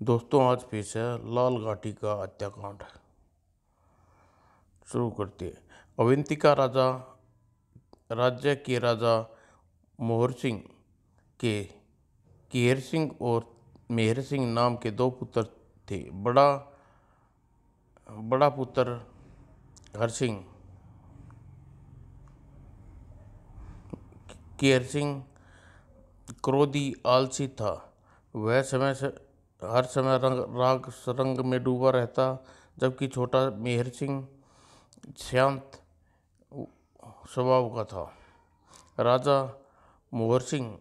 दोस्तों, आज पेश है लाल घाटी का हत्याकांड। शुरू करते हैं। अवंतिका राज्य के राजा मोहर सिंह के केहर सिंह और मेहर सिंह नाम के दो पुत्र थे। बड़ा पुत्र हरसिंह केहर सिंह क्रोधी आलसी था। वह हर समय राग रंग में डूबा रहता, जबकि छोटा मेहर सिंह शांत स्वभाव का था। राजा मोहर सिंह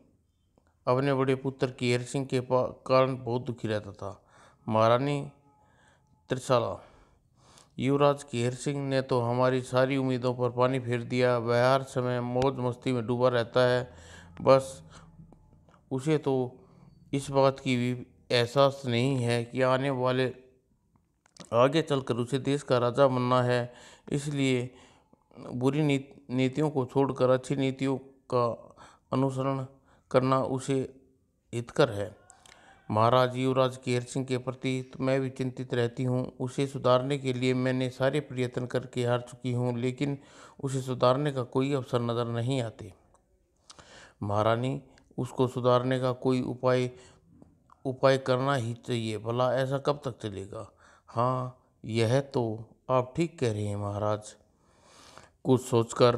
अपने बड़े पुत्र केहर सिंह के कारण बहुत दुखी रहता था। महारानी त्रिशाला, युवराज केहर सिंह ने तो हमारी सारी उम्मीदों पर पानी फेर दिया। वह हर समय मौज मस्ती में डूबा रहता है। बस उसे तो इस बात की भी एहसास नहीं है कि आगे चलकर उसे देश का राजा बनना है। इसलिए बुरी नीतियों को छोड़कर अच्छी नीतियों का अनुसरण करना उसे हितकर है। महाराज युवराज केहर सिंह के प्रति तो मैं भी चिंतित रहती हूँ। उसे सुधारने के लिए मैंने सारे प्रयत्न करके हार चुकी हूँ, लेकिन उसे सुधारने का कोई अवसर नज़र नहीं आते। महारानी, उसको सुधारने का कोई उपाय करना ही चाहिए। भला ऐसा कब तक चलेगा? हाँ, यह तो आप ठीक कह रहे हैं महाराज। कुछ सोचकर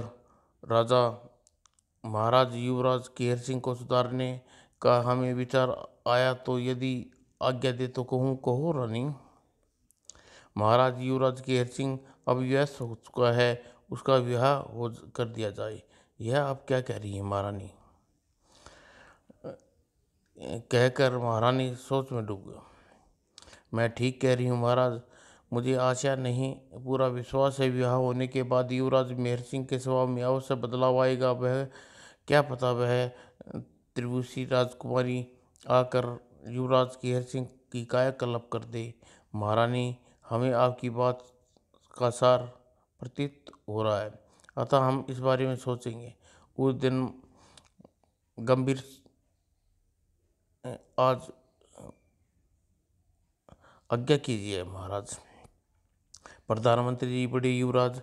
महाराज युवराज केहर सिंह को सुधारने का हमें विचार आया, तो यदि आज्ञा दे तो कहो रानी। महाराज युवराज केहर सिंह अब व्यस्त हो चुका है, उसका विवाह कर दिया जाए। यह आप क्या कह रही हैं महारानी? कहकर महारानी सोच में डूब गया। मैं ठीक कह रही हूँ महाराज। मुझे आशा नहीं, पूरा विश्वास है विवाह होने के बाद युवराज मेहर सिंह के स्वभाव में अवश्य बदलाव आएगा। वह क्या पता वह त्रिभुशी राजकुमारी आकर युवराज केहर सिंह की कायाकल्प कर दे। महारानी, हमें आपकी बात का सार प्रतीत हो रहा है, अतः हम इस बारे में सोचेंगे। उस दिन गंभीर आज आज्ञा कीजिए महाराज। प्रधानमंत्री जी, बड़े युवराज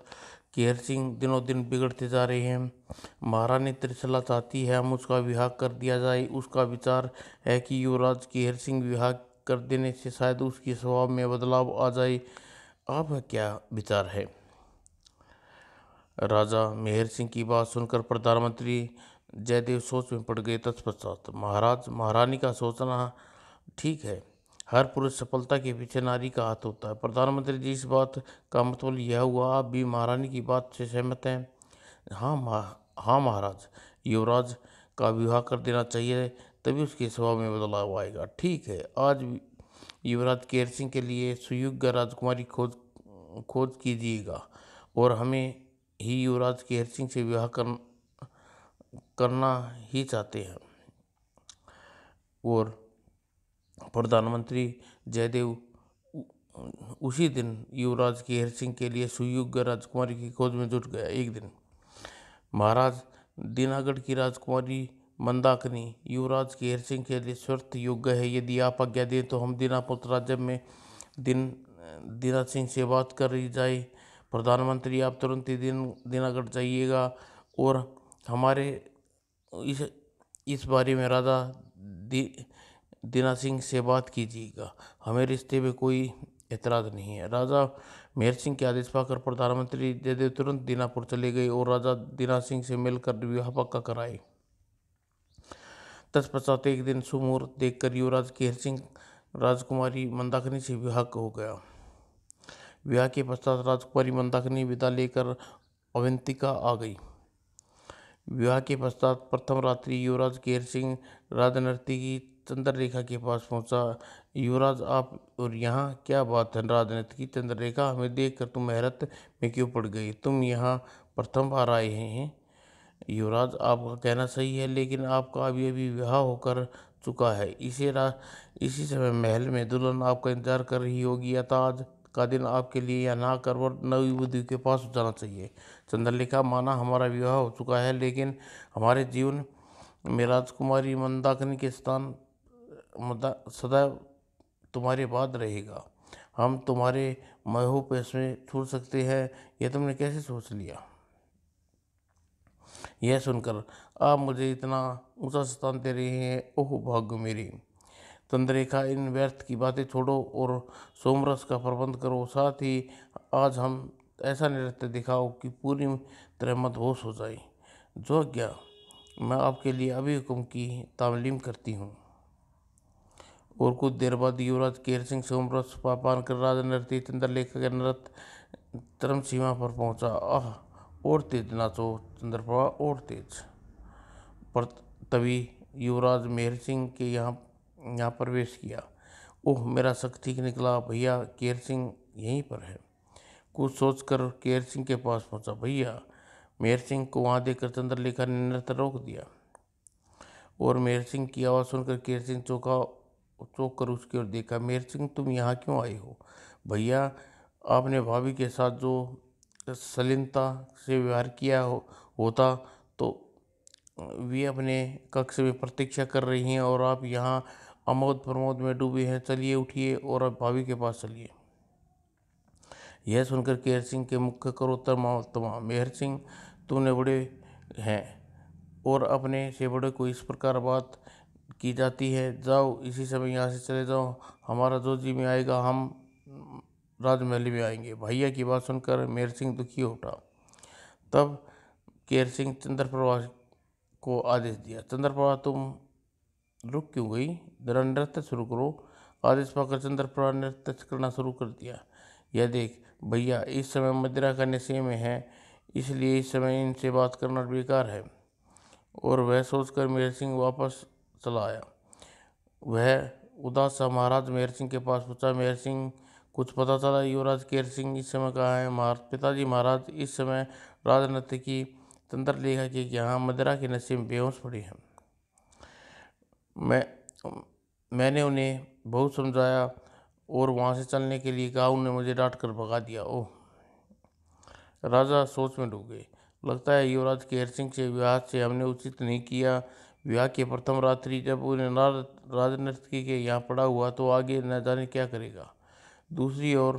केहर सिंह दिनों दिन बिगड़ते जा रहे हैं। महारानी त्रिशला चाहती है हम उसका विवाह कर दिया जाए। उसका विचार है कि युवराज केहर सिंह विवाह कर देने से शायद उसके स्वभाव में बदलाव आ जाए। आपका क्या विचार है? राजा मेहर सिंह की बात सुनकर प्रधानमंत्री जयदेव सोच में पड़ गए। तत्पश्चात महारानी का सोचना ठीक है। हर पुरुष सफलता के पीछे नारी का हाथ होता है। प्रधानमंत्री जी, इस बात का मतलब यह हुआ आप भी महारानी की बात से सहमत हैं? हाँ महाराज, युवराज का विवाह कर देना चाहिए, तभी उसके स्वभाव में बदलाव आएगा। ठीक है, आज युवराज केहर सिंह के लिए सुयोग्य राजकुमारी खोज कीजिएगा और हमें ही युवराज केहर सिंह से विवाह करना ही चाहते हैं। और प्रधानमंत्री जयदेव उसी दिन युवराज केहर सिंह के लिए सुयोग्य राजकुमारी की खोज में जुट गया। एक दिन महाराज, दीनागढ़ की राजकुमारी मंदाकिनी युवराज केहर सिंह के लिए शर्त योग्य है। यदि आप आज्ञा दें तो हम दीनापुत्र राज्य में दीना सिंह से बात कर रही जाए। प्रधानमंत्री, आप तुरंत ही दीनागढ़ जाइएगा और हमारे इस बारे में राजा दीना सिंह से बात कीजिएगा। हमें रिश्ते में कोई एतराज़ नहीं है। राजा मेहर सिंह के आदेश पाकर प्रधानमंत्री जयदेव तुरंत दीनापुर चले गए और राजा दीना सिंह से मिलकर विवाह पक्का कराए। तत्पश्चात एक दिन सुमुहूर्त देखकर युवराज केहर सिंह राजकुमारी मंदाकिनी से विवाह हो गया। विवाह के पश्चात राजकुमारी मंदाकिनी विदा लेकर अवंतिका आ गई। विवाह के पश्चात प्रथम रात्रि युवराज केहर सिंह राजनर्तकी चंद्ररेखा के पास पहुंचा। युवराज, आप और यहाँ क्या बात है? राजनर्तकी चंद्ररेखा, हमें देखकर तुम हैरत में क्यों पड़ गई? तुम यहाँ प्रथम बार आए हैं? युवराज, आपका कहना सही है, लेकिन आपका अभी विवाह होकर चुका है। इसी समय महल में दुल्हन आपका इंतजार कर रही होगी, अतः आज का दिन आपके लिए यहाँ ना कर नवी वधू के पास जाना चाहिए। चंद्रलेखा, माना हमारा विवाह हो चुका है, लेकिन हमारे जीवन में राजकुमारी मंदाकिनी के स्थान सदैव तुम्हारे बाद रहेगा। हम तुम्हारे महबूब में छूट सकते हैं, यह तुमने कैसे सोच लिया? यह सुनकर आप मुझे इतना ऊंचा स्थान दे रहे हैं, ओह भाग्य मेरी। चंद्ररेखा, इन व्यर्थ की बातें छोड़ो और सोमरस का प्रबंध करो। साथ ही आज हम ऐसा नृत्य दिखाओ कि पूरी तरह मदहोश हो जाए। जो आज्ञा। मैं आपके लिए अभी हुक्म की तालीम करती हूँ। और कुछ देर बाद युवराज केर सिंह सोमरस पान कर राजा नृत्य चंद्रलेखा के नृत्य चरम सीमा पर पहुंचा। आह, और तेज नाचो चंद्रप्रभा, और तेज। पर तभी युवराज मेहर सिंह के यहाँ प्रवेश किया। ओह, मेरा शक ठीक निकला, भैया केर सिंह यहीं पर है। कुछ सोचकर केर सिंह के पास पहुंचा। भैया, मेहर सिंह को वहां देखकर चंद्रलेखा ने नृत्य रोक दिया और मेहर सिंह की आवाज़ सुनकर केर सिंह चौंक कर उसकी ओर देखा। मेहर सिंह, तुम यहाँ क्यों आए हो? भैया, आपने भाभी के साथ जो शालीनता से व्यवहार किया होता तो वे अपने कक्ष में प्रतीक्षा कर रही हैं और आप यहाँ आमोद प्रमोद में डूबे हैं। चलिए, उठिए और अब भाभी के पास चलिए। यह सुनकर केर सिंह के मुख करोत्तर तमाम। मेहर सिंह, तुमने बड़े हैं और अपने से बड़े को इस प्रकार बात की जाती है। जाओ, इसी समय यहाँ से चले जाओ। हमारा जो जी में आएगा हम राजमहल में आएंगे। भैया की बात सुनकर मेहर सिंह दुखी हो उठा। तब केर सिंह चंद्रप्रभा को आदेश दिया। चंद्रप्रभा, तुम रुक क्यों गई? जरा नृत्य शुरू करो। आदेश पाकर चंद्रप्रभा ने नृत्य करना शुरू कर दिया। यह देख भैया, इस समय मदिरा का नशे में है, इसलिए इस समय इनसे बात करना बेकार है। और वह सोचकर मेहर सिंह वापस चला आया। वह उदास सा महाराज मेहर सिंह के पास पूछा। मेहर सिंह, कुछ पता चला? युवराज केर सिंह इस समय कहाँ है? पिताजी महाराज इस समय राजनृत्य की चंद्रलेखा के यहाँ मदिरा के नशे में बेहोश पड़े हैं। मैंने उन्हें बहुत समझाया और वहाँ से चलने के लिए कहा, उन्होंने मुझे डांट कर भगा दिया। ओह! राजा सोच में डूब गए। लगता है युवराज केर सिंह से विवाह से हमने उचित नहीं किया। विवाह की प्रथम रात्रि जब उन्हें राजनर्तकी के यहाँ पड़ा हुआ तो आगे न जाने क्या करेगा। दूसरी ओर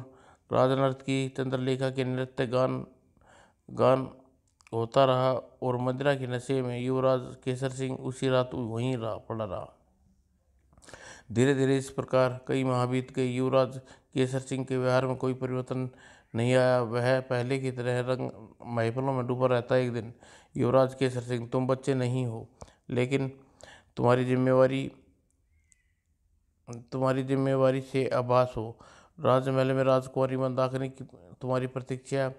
राजनर्तकी चंद्रलेखा के नृत्य गान होता रहा और मदिरा के नशे में युवराज केसर सिंह उसी रात वहीं पड़ा रहा। धीरे धीरे इस प्रकार कई माह बीत गए। युवराज केसर सिंह के व्यवहार में कोई परिवर्तन नहीं आया। वह पहले की तरह रंग महफिलों में डूबा रहता। एक दिन, युवराज केसर सिंह, तुम बच्चे नहीं हो, लेकिन तुम्हारी जिम्मेवारी से आभास हो। राजमहल में राजकुमारी मंदाकिनी की तुम्हारी प्रतीक्षा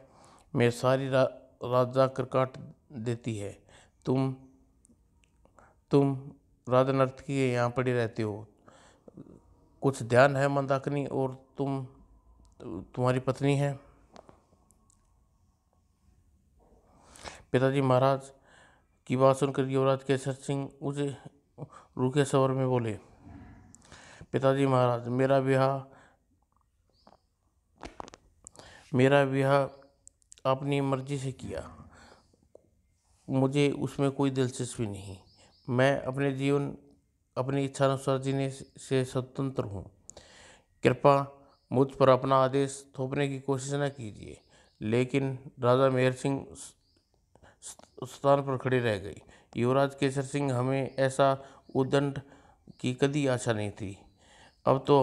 में सारी रात जाकर काट देती है। तुम राजनर्तकी के यहाँ पड़ी रहती हो। कुछ ध्यान है मंदाकिनी? और तुम्हारी पत्नी है? पिताजी महाराज की बात सुनकर युवराज केसर सिंह मुझे रूखे स्वर में बोले। पिताजी महाराज, मेरा विवाह अपनी मर्जी से किया, मुझे उसमें कोई दिलचस्पी नहीं। मैं अपने जीवन अपनी इच्छानुसार जीने से स्वतंत्र हूँ। कृपा मुझ पर अपना आदेश थोपने की कोशिश न कीजिए। लेकिन राजा मेहर सिंह स्थान पर खड़े रह गई। युवराज केसर सिंह, हमें ऐसा उद्दंड की कदी आशा नहीं थी। अब तो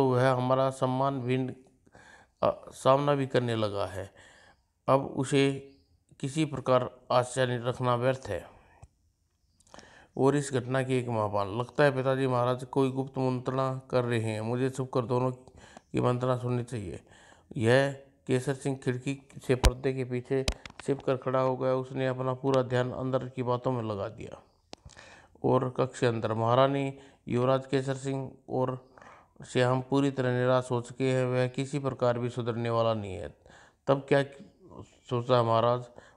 वह हमारा सम्मान भी सामना भी करने लगा है। अब उसे किसी प्रकार आश्चर्य रखना व्यर्थ है। और इस घटना की एक माह बाद, लगता है पिताजी महाराज कोई गुप्त मंत्रणा कर रहे हैं। मुझे छुपकर दोनों की मंत्रणा सुननी चाहिए। यह केसर सिंह खिड़की से पर्दे के पीछे छिपकर खड़ा हो गया। उसने अपना पूरा ध्यान अंदर की बातों में लगा दिया। और कक्ष के अंदर महारानी, युवराज केसर सिंह और से हम पूरी तरह निराश हो चुके हैं। वह किसी प्रकार भी सुधरने वाला नहीं है। तब क्या सोचा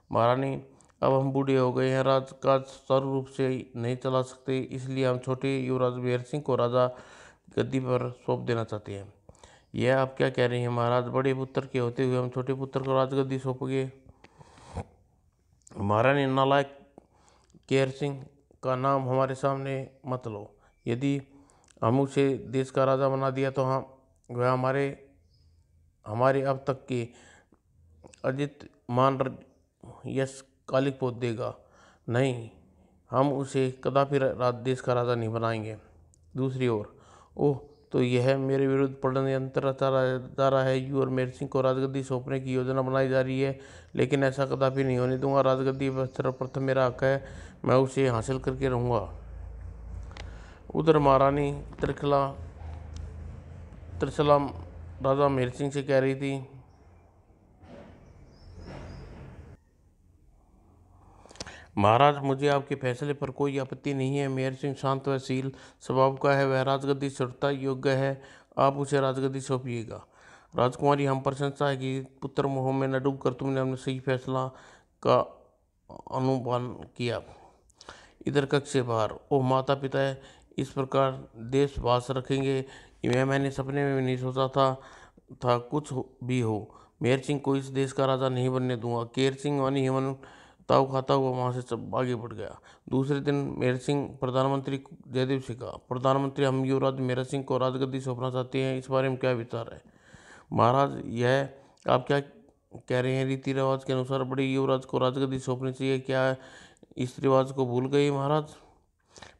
महारानी, अब हम बूढ़े हो गए हैं, राजकाज सुचारू रूप से नहीं चला सकते, इसलिए हम छोटे युवराज मेहर सिंह को राजा गद्दी पर सौंप देना चाहते हैं। यह आप क्या कह रहे हैं महाराज? बड़े पुत्र के होते हुए हम छोटे पुत्र को राजगद्दी सौंपेंगे? महारानी, नालायक केर सिंह का नाम हमारे सामने मत लो। यदि हम उसे देश का राजा बना दिया तो वह हमारे अब तक के अजित मान यश कालिक पोत देगा। नहीं, हम उसे कदापि देश का राजा नहीं बनाएंगे। दूसरी ओर, ओह, तो यह मेरे विरुद्ध षड्यंत्र रचा जा रहा है। यू और मेर सिंह को राजगद्दी सौंपने की योजना बनाई जा रही है, लेकिन ऐसा कदापि नहीं होने दूंगा। राजगद्दी पर सर्वप्रथम मेरा हक है, मैं उसे हासिल करके रहूंगा। उधर महारानी त्रिशला राजा मेर सिंह से कह रही थी, महाराज, मुझे आपके फैसले पर कोई आपत्ति नहीं है। मेर सिंह शांत व शील स्वभाव का है, वह राजगद्दी सौंपता योग्य है। आप उसे राजगद्दी सौंपिएगा। राजकुमारी, हम प्रशंसा है कि पुत्र मोह में न डूबकर तुमने अपने सही फैसला का अनुपालन किया। इधर कक्ष से बाहर, ओह माता पिता इस प्रकार देश वास रखेंगे, यह मैंने सपने में भी नहीं सोचा था कुछ भी हो। मेर सिंह को इस देश का राजा नहीं बनने दूंगा। केर सिंह वानी हेमन ताव खाता हुआ वहां से सब आगे बढ़ गया। दूसरे दिन मेर सिंह प्रधानमंत्री जयदेव से कहा, प्रधानमंत्री, हम युवराज मेर सिंह को राजगद्दी सौंपना चाहते हैं, इस बारे में क्या विचार है? महाराज, यह आप क्या कह रहे हैं? रीति रिवाज के अनुसार बड़े युवराज को राजगद्दी सौंपनी चाहिए, क्या इस रिवाज को भूल गए महाराज?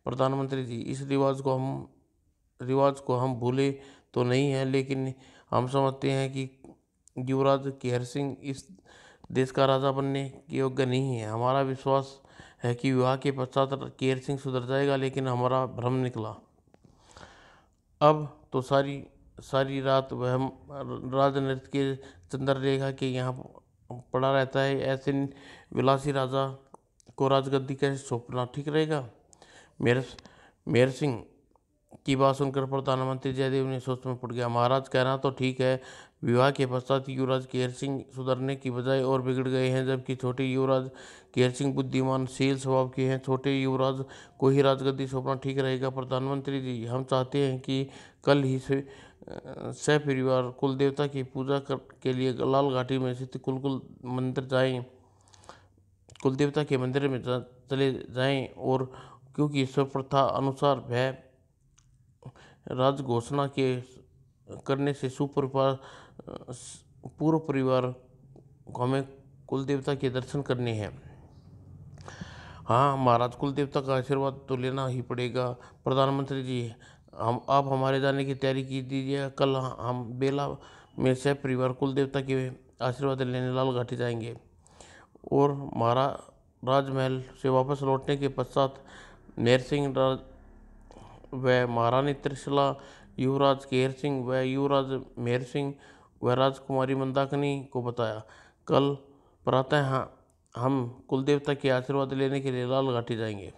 प्रधानमंत्री जी, इस रिवाज को हम भूले तो नहीं है, लेकिन हम समझते हैं कि युवराज केहर सिंह इस देश का राजा बनने के योग्य नहीं है। हमारा विश्वास है कि विवाह के पश्चात केहर सिंह सुधर जाएगा, लेकिन हमारा भ्रम निकला। अब तो सारी रात वह राजनृत्य के चंद्ररेखा के यहाँ पड़ा रहता है। ऐसे विलासी राजा को राजगद्दी कैसे सौंपना ठीक रहेगा? मेर सिंह की बात सुनकर प्रधानमंत्री जयदेव ने सोच में पड़ गया। महाराज, कहना तो ठीक है, विवाह के पश्चात युवराज केहर सिंह सुधरने की बजाय और बिगड़ गए हैं, जबकि छोटे युवराज केहर सिंह बुद्धिमान शील स्वभाव के हैं। छोटे युवराज को ही राजगद्दी सौंपना ठीक रहेगा। प्रधानमंत्री जी, हम चाहते हैं कि कल ही से सपरिवार कुलदेवता की पूजा के लिए लाल घाटी में स्थित कुलदेवता के मंदिर में चले जाएं, और क्योंकि ईश्वर प्रथा अनुसार वह राज घोषणा के करने से पूर्व परिवार को हमें कुलदेवता के दर्शन करने हैं। हाँ महाराज, कुलदेवता का आशीर्वाद तो लेना ही पड़ेगा। प्रधानमंत्री जी, आप हमारे जाने की तैयारी की दीजिए। कल हम बेला में सपरिवार कुलदेवता के आशीर्वाद लेने लाल घाटी जाएंगे। और राजमहल से वापस लौटने के पश्चात मेर सिंह व महारानी त्रिशला, युवराज केहर सिंह व युवराज मेर सिंह व राजकुमारी मंदाकिनी को बताया, कल प्रातः हम कुलदेवता के आशीर्वाद लेने के लिए लाल घाटी जाएंगे।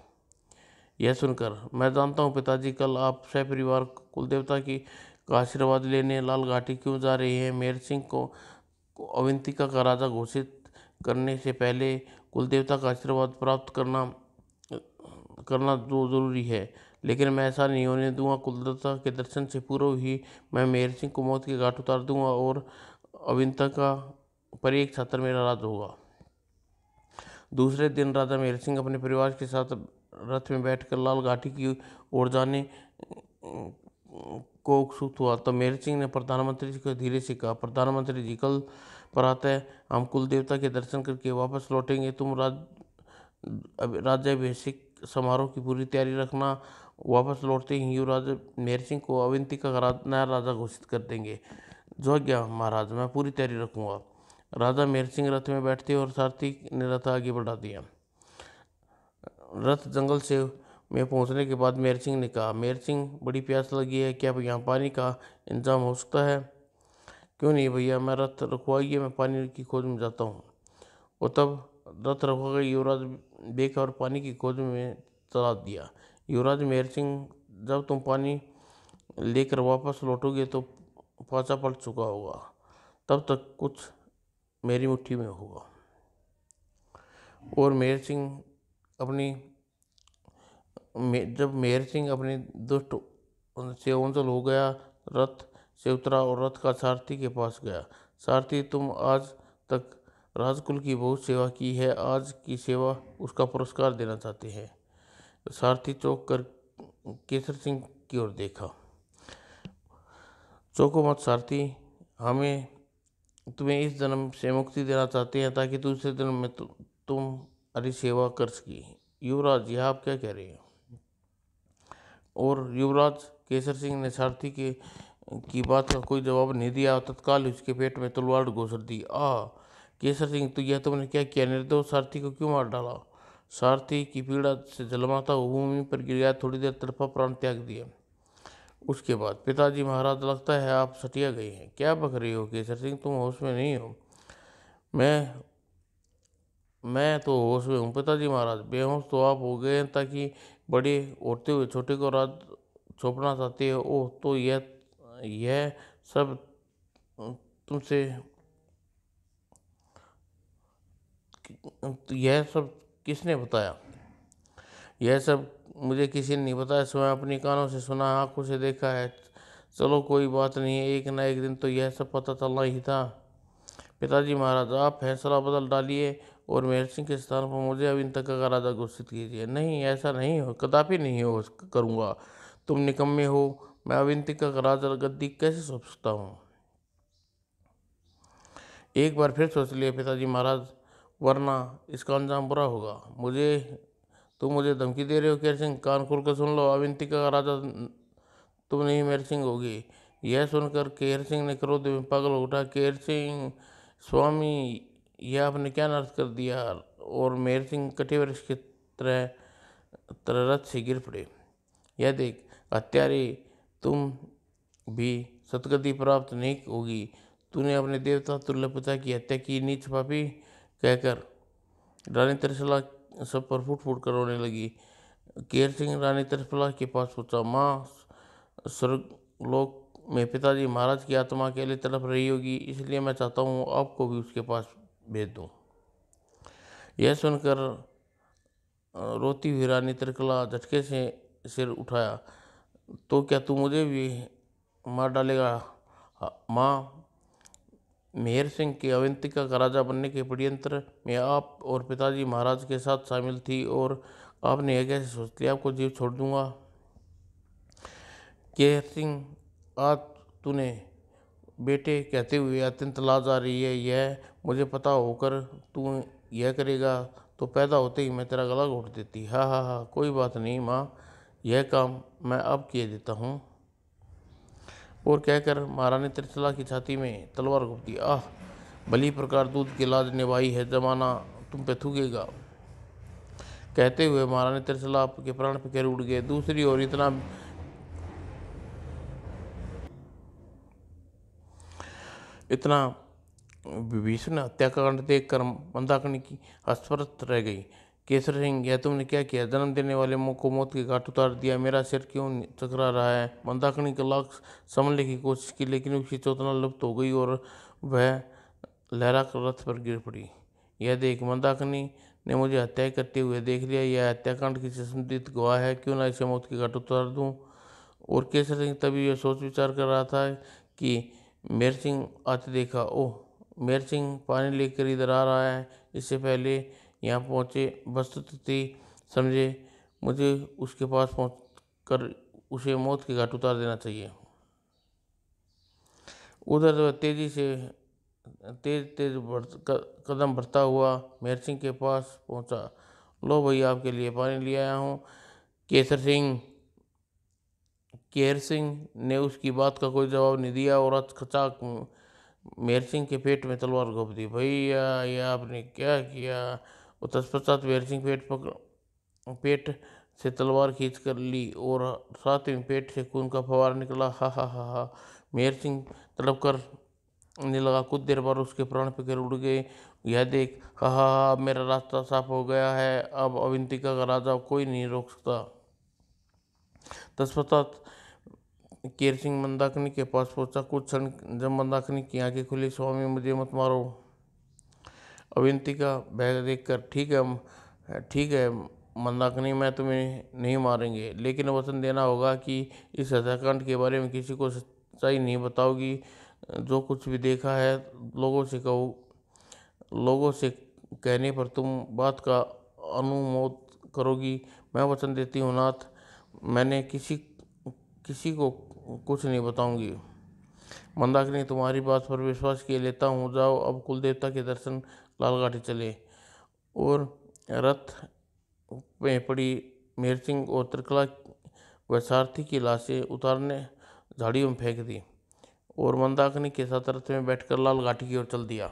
यह सुनकर, मैं जानता हूँ पिताजी, कल आप सपरिवार कुलदेवता का आशीर्वाद लेने लाल घाटी क्यों जा रहे हैं? मेर सिंह को अवंतिका का राजा घोषित करने से पहले कुलदेवता का आशीर्वाद प्राप्त करना जो जरूरी है, लेकिन मैं ऐसा नहीं होने दूंगा। कुलदेवता के दर्शन से पूर्व ही मैं मेर सिंह को मौत के घाट उतार दूंगा और अवंतिका पर एक छात्र मेरा राज होगा। दूसरे दिन राजा मेर सिंह अपने परिवार के साथ रथ में बैठकर लाल घाटी की ओर जाने को उत्सुक हुआ। तब मेर सिंह ने प्रधानमंत्री जी को धीरे से कहा, प्रधानमंत्री जी, कल प्रातः हम कुलदेवता के दर्शन करके वापस लौटेंगे। तुम राज्याभिषेक समारोह की पूरी तैयारी रखना। वापस लौटते ही युवराज मेर सिंह को अवंतिका का नया राजा घोषित कर देंगे। जो आज्ञा महाराज, मैं पूरी तैयारी रखूंगा। राजा मेर सिंह रथ में बैठते और सारथी ने रथ आगे बढ़ा दिया। रथ जंगल में पहुंचने के बाद मेर सिंह ने कहा, मेर सिंह, बड़ी प्यास लगी है, क्या यहाँ पानी का इंतजाम हो सकता है? क्यों नहीं भैया, मैं रथ रखवाइए, मैं पानी की खोज में जाता हूँ। और तब रथ रखवा गई। युवराज बेखबर पानी की खोज में चला दिया। युवराज मेर सिंह, जब तुम पानी लेकर वापस लौटोगे तो पाचा पलट चुका होगा, तब तक कुछ मेरी मुट्ठी में होगा। और जब मेर सिंह अपने दुष्ट से ओंझल हो गया, रथ से उतरा और रथ का सारथी के पास गया। सारथी, तुम आज तक राजकुल की बहुत सेवा की है, आज की सेवा उसका पुरस्कार देना चाहते हैं। सारथी चौंक कर केसर सिंह की ओर देखा। चौंको मत सारथी, हमें तुम्हें इस जन्म से मुक्ति देना चाहते हैं ताकि दूसरे जन्म में तुम हरी सेवा कर सकी। युवराज, यह आप क्या कह रहे हैं? और युवराज केसर सिंह ने सारथी के की बात का कोई जवाब नहीं दिया। तत्काल उसके पेट में तलवार घोंस दी। केसर सिंह, तो यह तुमने क्या किया? निर्दोष सारथी को क्यों मार डाला? सारथी की पीड़ा से जलमाता भूमि पर गिर गया, थोड़ी देर तड़पा, प्राण त्याग दिया। उसके बाद, पिताजी महाराज, लगता है आप सटिया गए हैं। क्या बक रही हो केसर सिंह, तुम होश में नहीं हो? मैं तो होश में हूँ पिताजी महाराज। बेहोश तो आप हो गए हैं ताकि बड़े होते हुए छोटे को राज सौंपना चाहते हो। ओह, तो यह सब तुमसे यह सब किसने बताया? यह सब मुझे किसी ने नहीं बताया, स्वयं अपनी कानों से सुना, आंखों से देखा है। चलो कोई बात नहीं, एक न एक दिन तो यह सब पता चलना ही था। पिताजी महाराज, आप फैसला बदल डालिए और मेहर सिंह के स्थान पर मुझे अविंतिका का राजा घोषित कीजिए। नहीं, ऐसा नहीं हो, कदापि नहीं हो करूँगा। तुम निकम्मे हो। मैं अविंतिका का राजा गद्दी कैसे सौंप सकता हूँ? एक बार फिर सोच लिया पिताजी महाराज, वरना इसका अंजाम बुरा होगा। तुम मुझे धमकी दे रहे हो केसर सिंह? कान खोल कर सुन लो, अविंतिका का राजा तुम नहीं मेहर सिंह होगी। यह सुनकर केहर सिंह ने क्रोध में पागल हो उठा। केहर सिंह, स्वामी, यह आपने क्या नर्थ कर दिया? और मेहर सिंह कटे वृक्ष की तरह रथ से गिर पड़े। यह देख हत्यारे, तुम भी सतगति प्राप्त नहीं होगी। तूने अपने देवता तुल्य पिता की हत्या की, नीच पापी, कहकर रानी त्रिशला सब पर फूट फूट कर रोने लगी। केहर सिंह रानी त्रिशला के पास पहुंचा। माँ, स्वर्गलोक में पिताजी महाराज की आत्मा अकेले तड़प रही होगी, इसलिए मैं चाहता हूँ आपको भी उसके पास भेज दूँ। यह सुनकर रोती हुई रानी त्रिशला झटके से सिर उठाया। तो क्या तू मुझे भी मार डालेगा? माँ, मेहर सिंह के अवंतिका का राजा बनने के षड्यंत्र में आप और पिताजी महाराज के साथ शामिल थी, और आपने यह कैसे सोच लिया आपको जीव छोड़ दूंगा? केहर सिंह, आज तूने बेटे कहते हुए अत्यंत लाज आ रही है। यह मुझे पता होकर तू यह करेगा तो पैदा होते ही मैं तेरा गला घोट देती। हा हा हा, कोई बात नहीं माँ, यह काम मैं अब किए देता हूँ। और कहकर महारानी त्रिशला की छाती में तलवार घोप दी। भली प्रकार दूध की लाज निभाई है, जमाना तुम पे थूकेगा। कहते हुए महारानी त्रिशला के प्राण पे उड़ गए। दूसरी ओर इतना भीषण हत्याकांड देखकर मंदाकिनी की हस्तप्रत रह गई। केसर सिंह, यह तुमने क्या किया? जन्म देने वाले मुँह को मौत के घाट उतार दिया। मेरा सिर क्यों चकरा रहा है? मंदाकिनी का लाख संभलने की कोशिश की, लेकिन उसकी चेतना लुप्त हो गई और वह लहरा कर रथ पर गिर पड़ी। यह देख मंदाकिनी ने मुझे हत्या करते हुए देख लिया। यह हत्याकांड की संदिग्ध गवाह है, क्यों ना इसे मौत के घाट उतार दूं? और केसर सिंह तभी यह सोच विचार कर रहा था कि मेहर सिंह आते देखा। ओह, मेहर सिंह पानी लेकर इधर आ रहा है। इससे पहले यहाँ पहुँचे वस्तुस्थिति समझे मुझे उसके पास पहुँच कर उसे मौत के घाट उतार देना चाहिए। उधर तेज तेज कदम बढ़ता हुआ मेहर सिंह के पास पहुंचा। लो भैया, आपके लिए पानी ले आया हूँ। केहर सिंह ने उसकी बात का कोई जवाब नहीं दिया और अचकचाक मेहर सिंह के पेट में तलवार घोंप दी। भैया, यह आपने क्या किया? और तत्पश्चात मेहर सिंह पेट से तलवार खींच कर ली और साथ में पेट से खून का फवारा निकला। हा हा हा हा। मेहर सिंह तड़प कर ने लगा। कुछ देर बाद उसके प्राण पखेरु उड़ गए। यह देख, हा हा हा, अब मेरा रास्ता साफ हो गया है। अब अविंतिका का राजा कोई नहीं रोक सकता। तत्पश्चात केहर सिंह मंदाकिनी के पास पहुंचा। कुछ क्षण जब मंदाकिनी की आंखें खुली, स्वामी मुझे मत मारो। अविंतिका बैग देखकर, ठीक है मंदाकिनी, मैं तुम्हें नहीं मारेंगे, लेकिन वचन देना होगा कि इस हत्याकांड के बारे में किसी को सच्चाई नहीं बताओगी। जो कुछ भी देखा है लोगों से कहने पर तुम बात का अनुमोद करोगी। मैं वचन देती हूँ नाथ, मैंने किसी को कुछ नहीं बताऊंगी। मंदाकिनी, तुम्हारी बात पर विश्वास किए लेता हूँ। जाओ, अब कुल देवता के दर्शन लालघाटी चले। और रथ में पड़ी मेहर सिंह और त्रिकला व सारथी की लाशें उतारने झाड़ियों में फेंक दी और मंदाकिनी के साथ रथ में बैठकर लालघाटी की ओर चल दिया।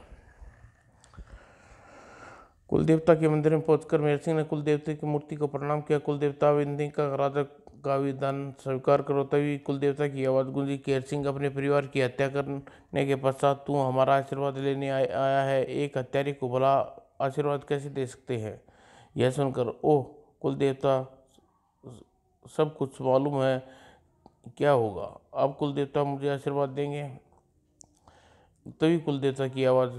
कुलदेवता के मंदिर में पहुंचकर मेहर सिंह ने कुलदेवता की मूर्ति को प्रणाम किया। कुलदेवता, अवंतिका राजा का विधान स्वीकार करो। तभी कुलदेवता की आवाज़ गूंजी, केहर सिंह, अपने परिवार की हत्या करने के पश्चात तू हमारा आशीर्वाद लेने आया है। एक हत्यारे को भला आशीर्वाद कैसे दे सकते हैं? यह सुनकर, ओह कुलदेवता, सब कुछ मालूम है। क्या होगा? अब कुलदेवता मुझे आशीर्वाद देंगे? तभी कुलदेवता की आवाज़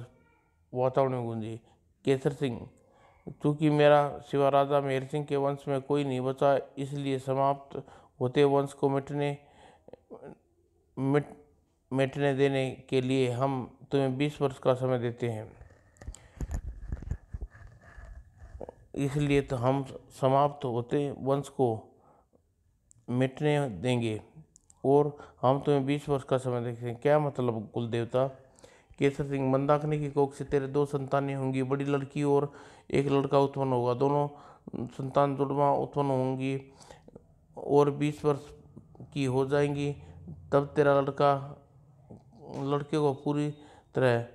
वातावरण में गूंजी, केसर सिंह, चूँकि मेरा सिवा राजा मेहर सिंह के वंश में कोई नहीं बचा, इसलिए समाप्त होते वंश को मिटने देने के लिए हम तुम्हें 20 वर्ष का समय देते हैं। इसलिए तो हम समाप्त होते वंश को मिटने देंगे और हम तुम्हें 20 वर्ष का समय देते हैं। क्या मतलब कुलदेवता? केसर सिंह, मंदाकिनी की कोख से तेरे 2 संतानें होंगी, बड़ी लड़की और एक लड़का उत्पन्न होगा। दोनों संतान जुड़वा उत्पन्न होंगी और 20 वर्ष की हो जाएंगी। तब तेरा लड़के को पूरी तरह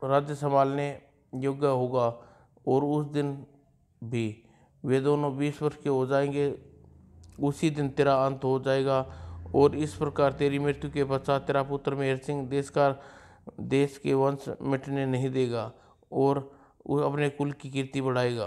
राज्य संभालने योग्य होगा और उस दिन भी वे दोनों 20 वर्ष के हो जाएंगे। उसी दिन तेरा अंत हो जाएगा और इस प्रकार तेरी मृत्यु के पश्चात तेरा पुत्र मेहर सिंह देश के वंश मिटने नहीं देगा और वो अपने कुल की कीर्ति बढ़ाएगा।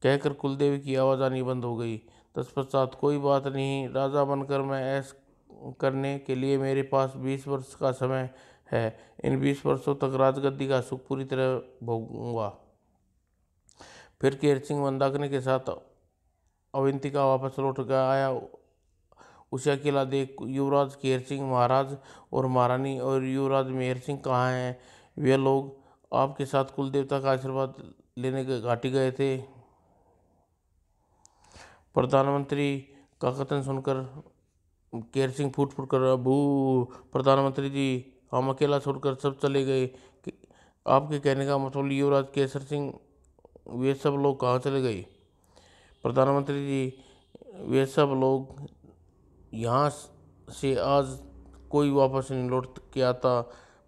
कहकर कुलदेवी की आवाज़ आनी बंद हो गई। तत्पश्चात, कोई बात नहीं, राजा बनकर मैं ऐसा करने के लिए मेरे पास 20 वर्ष का समय है। इन 20 वर्षों तक राजगद्दी का सुख पूरी तरह भोगूंगा। फिर केहर सिंह मंदाकिनी के साथ अवंतिका वापस लौट कर आया। उसे अकेला देख युवराज केहर सिंह, महाराज और महारानी और युवराज मेहर सिंह कहाँ हैं? वे लोग आपके साथ कुलदेवता का आशीर्वाद लेने के घाटी गए थे। प्रधानमंत्री का कथन सुनकर केहर सिंह फूट फूट कर, अबू प्रधानमंत्री जी, हम अकेला छोड़कर सब चले गए। आपके कहने का मतलब युवराज केसर सिंह, वे सब लोग कहाँ चले गए? प्रधानमंत्री जी, वे सब लोग यहाँ से आज कोई वापस नहीं लौट के आता।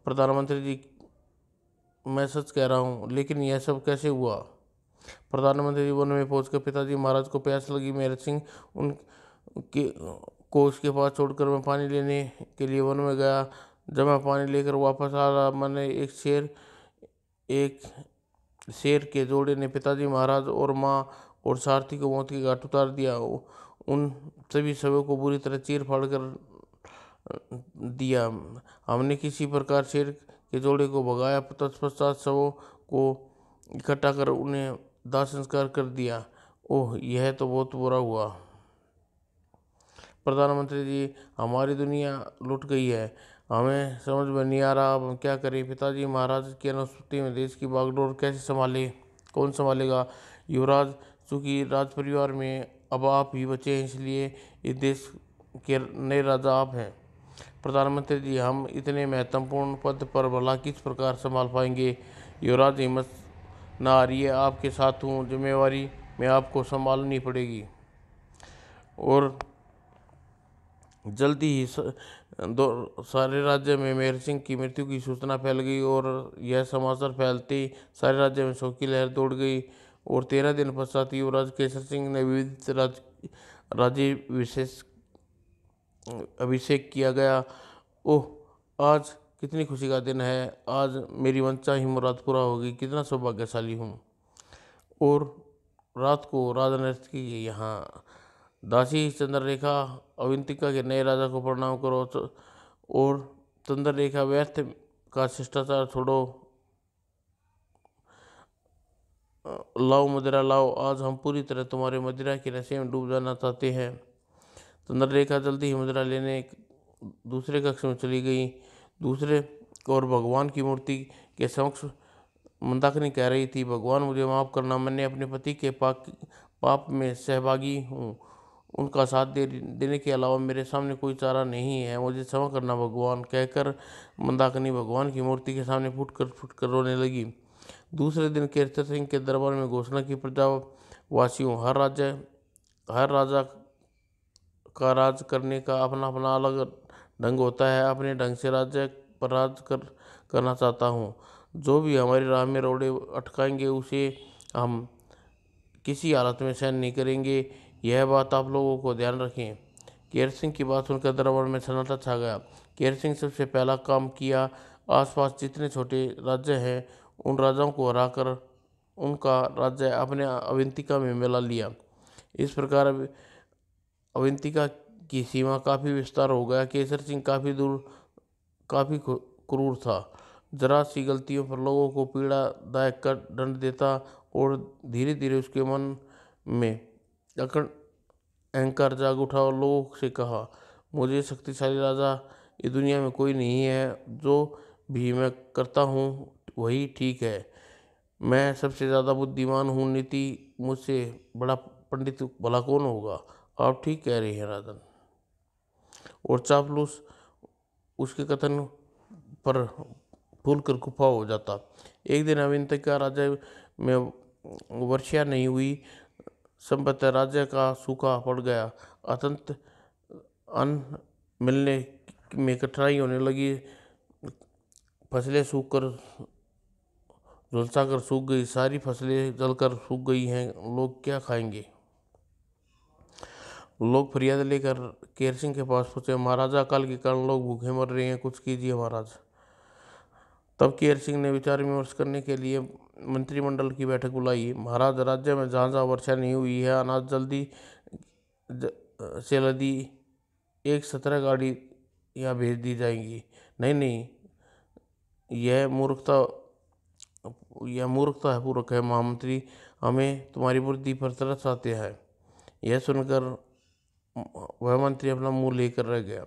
प्रधानमंत्री जी, मैं सच कह रहा हूँ, लेकिन यह सब कैसे हुआ? प्रधानमंत्री जी, वन में पहुंचकर पिताजी महाराज को प्यास लगी। मेहर सिंह उनके को उसके पास छोड़कर मैं पानी लेने के लिए वन में गया। जब मैं पानी लेकर वापस आ रहा, मैंने एक शेर के जोड़े ने पिताजी महाराज और माँ और सारथी को मौत के घाट उतार दिया। उन सभी शवों को बुरी तरह चीर फाड़ कर दिया। हमने किसी प्रकार शेर के जोड़े को भगाया। तत्पश्चात शवों को इकट्ठा कर उन्हें दाह संस्कार कर दिया। ओह, यह तो बहुत बुरा हुआ। प्रधानमंत्री जी, हमारी दुनिया लुट गई है। हमें समझ में नहीं आ रहा अब हम क्या करें। पिताजी महाराज की अनुपस्थिति में देश की बागडोर कैसे संभाले? कौन संभालेगा? युवराज, चूँकि राज परिवार में अब आप ही बचे हैं, इसलिए इस देश के नए राजा आप हैं। प्रधानमंत्री जी, हम इतने महत्वपूर्ण पद पर भला किस प्रकार संभाल पाएंगे? युवराज, हिम्मत ना आ रही है, आपके साथ हूँ, जिम्मेवारी में आपको संभालनी पड़ेगी। और जल्दी ही सारे राज्य में मेहर सिंह की मृत्यु की सूचना फैल गई और यह समाचार फैलते ही सारे राज्य में शोक की लहर दौड़ गई। और 13 दिन पश्चात युवराज केसर सिंह ने विविध अभिषेक किया गया। ओह, आज कितनी खुशी का दिन है। आज मेरी मनचाही ही मुराद पूरा होगी। कितना सौभाग्यशाली हूँ। और रात को राजा नृत्य की यहाँ दासी चंद्ररेखा, अवंतिका के नए राजा को प्रणाम करो और चंद्ररेखा, व्यर्थ का शिष्टाचार छोड़ो। लाओ मदिरा लाओ, आज हम पूरी तरह तुम्हारे मदिरा के नशे में डूब जाना चाहते हैं। चंद्ररेखा जल्दी ही मदिरा लेने दूसरे कक्ष में चली गई। दूसरे और भगवान की मूर्ति के समक्ष मंदाकिनी कह रही थी, भगवान मुझे माफ़ करना, मैंने अपने पति के पाप में सहभागी हूँ। उनका साथ देने के अलावा मेरे सामने कोई चारा नहीं है। मुझे क्षमा करना भगवान, कहकर मंदाकिनी भगवान की मूर्ति के सामने फुट कर रोने लगी। दूसरे दिन कीर्ति सिंह के दरबार में घोषणा की, प्रजावासियों, हर राजा का राज करने का अपना अपना अलग ढंग होता है। अपने ढंग से राज्य पर करना चाहता हूँ। जो भी हमारी राह में रोड़े अटकाएंगे उसे हम किसी हालत में सहन नहीं करेंगे। यह बात आप लोगों को ध्यान रखें। केर सिंह की बात सुनकर दरबार में सन्नाटा छा गया। केर सिंह सबसे पहला काम किया, आसपास जितने छोटे राज्य हैं उन राजाओं को हराकर उनका राज्य अपने अवंतिका में मिला लिया। इस प्रकार अवंतिका की सीमा काफ़ी विस्तार हो गया। केसर सिंह काफ़ी क्रूर था। जरा सी गलतियों पर लोगों को पीड़ादायक का दंड देता और धीरे धीरे उसके मन में अहंकार जाग उठा और लोगों से कहा, मुझे शक्तिशाली राजा इस दुनिया में कोई नहीं है। जो भी मैं करता हूँ वही ठीक है। मैं सबसे ज़्यादा बुद्धिमान हूँ। नीति मुझसे बड़ा पंडित भला कौन होगा। आप ठीक कह रहे हैं राजन। और चापलूस उसके कथन पर फूल कर गुफा हो जाता। एक दिन अविंतिका राज्य में वर्षा नहीं हुई। संभवतः राज्य का सूखा पड़ गया। अत्यंत अन्न मिलने में कठिनाई होने लगी। फसलें झुलसाकर सूख गई। सारी फसलें जलकर सूख गई हैं। लोग क्या खाएंगे। लोग फरियाद लेकर केर सिंह के पास पहुंचे। महाराजा, अकाल के कारण लोग भूखे मर रहे हैं, कुछ कीजिए महाराज। तब केर सिंह ने विचार विमर्श करने के लिए मंत्रिमंडल की बैठक बुलाई। महाराज, राज्य में जहाँ जहाँ वर्षा नहीं हुई है अनाज जल्दी से लदी 17 गाड़ी यहाँ भेज दी जाएंगी। नहीं नहीं, यह मूर्खता है पूर्वक है महामंत्री। हमें तुम्हारी बुद्धि पर तरस आते हैं। यह सुनकर वह मंत्री अपना मुंह लेकर रह गया।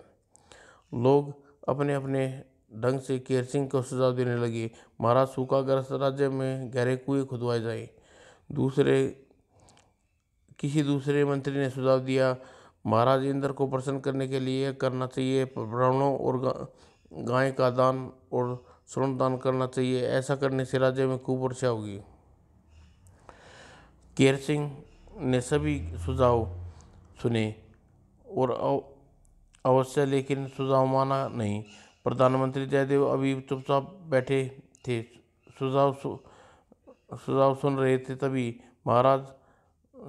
लोग अपने अपने ढंग से केर सिंह को सुझाव देने लगे। महाराज, सूखाग्रस्त राज्य में गहरे कुएं खुदवाए जाएं। किसी दूसरे मंत्री ने सुझाव दिया, महाराज, इंद्र को प्रसन्न करने के लिए करना चाहिए। ब्राह्मणों और गाय का दान और स्वर्ण दान करना चाहिए। ऐसा करने से राज्य में खूब वर्षा होगी। केर सिंह ने सभी सुझाव सुने और अवश्य, लेकिन सुझाव माना नहीं। प्रधानमंत्री जयदेव अभी चुपचाप बैठे थे, सुझाव सुन रहे थे। तभी, महाराज,